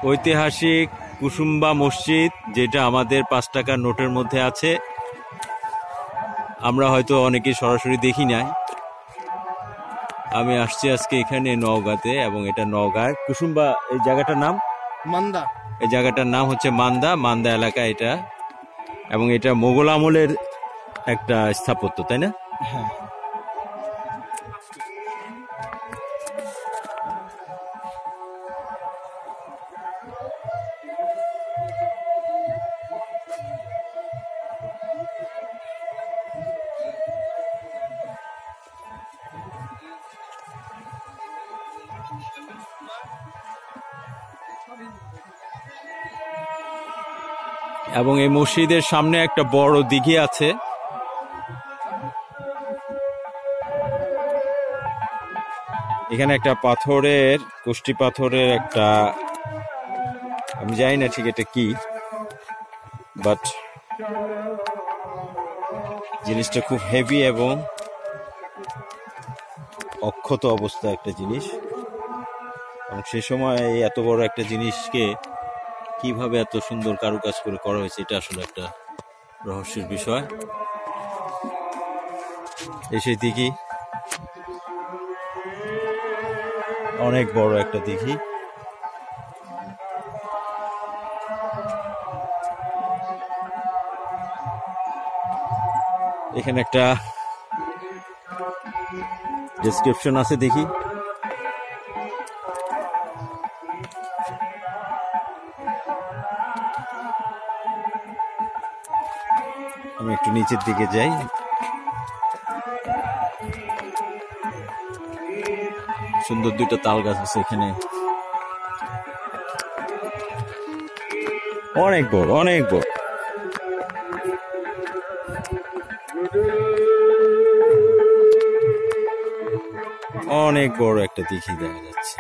ঐতিহাসিক কুসুম্বা মসজিদ, যেটা আমাদের ৫ টাকার নোটের মধ্যে আছে। আমরা হয়তো অনেকে সরাসরি দেখি নাই। আমি আসছি আজকে এখানে নওগাঁতে, এবং এটা নওগাঁর কুসুম্বা এই জায়গাটার নাম মান্দা। এই জায়গাটার নাম হচ্ছে মান্দা এলাকা এটা, এবং এটা মোগল আমলের একটা স্থাপত্য, তাই না? হ্যাঁ। এবং এই মসজিদের সামনে একটা বড় দিঘি আছে। এখানে একটা পাথরের, কুষ্টি পাথরের একটা, আমি জানি না ঠিক এটা কি, বাট জিনিসটা খুব হেভি এবং অক্ষত অবস্থা একটা জিনিস। এবং সে সময় এত বড় একটা জিনিসকে কিভাবে এত সুন্দর কারুকাজ করে করা হয়েছে, এটা আসলে একটা রহস্যের বিষয়। এসে দিঘি, অনেক বড় একটা দিঘি। এখানে একটা ডেসক্রিপশন আছে, দেখি। আমি একটু নিচের দিকে যাই। সুন্দর দুইটা তাল গাছ আছে এখানে, অনেক বড়, অনেক বড়। অনেক বড় একটা দিঘি দেখা যাচ্ছে।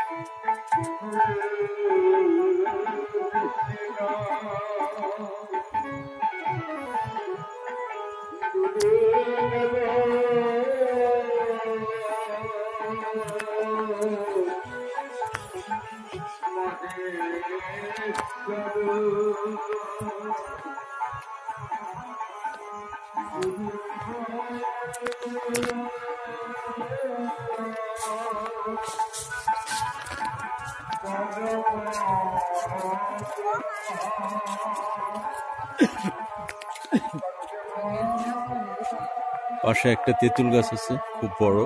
পাশে একটা তেঁতুল গাছ আছে, খুব বড়।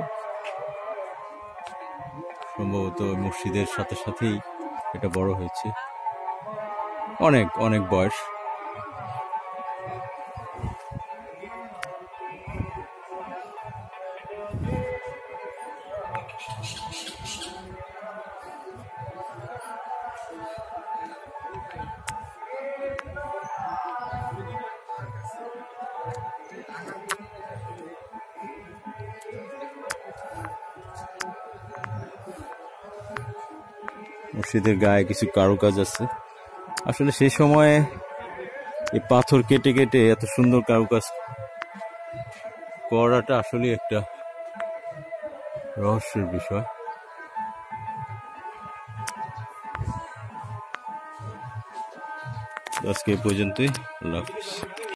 সম্ভবত মসজিদের সাথে সাথেই এটা বড় হয়েছে। অনেক অনেক বয়স। মসজিদের গায়ে কিছু কারুকাজ আছে। আসলে সেই সময়ে এই পাথর কেটে কেটে এত সুন্দর কারুকাজ করাটা আসলে একটা রহস্যের বিষয়। আজকে এই পর্যন্তই। আল্লাহ হাফেজ।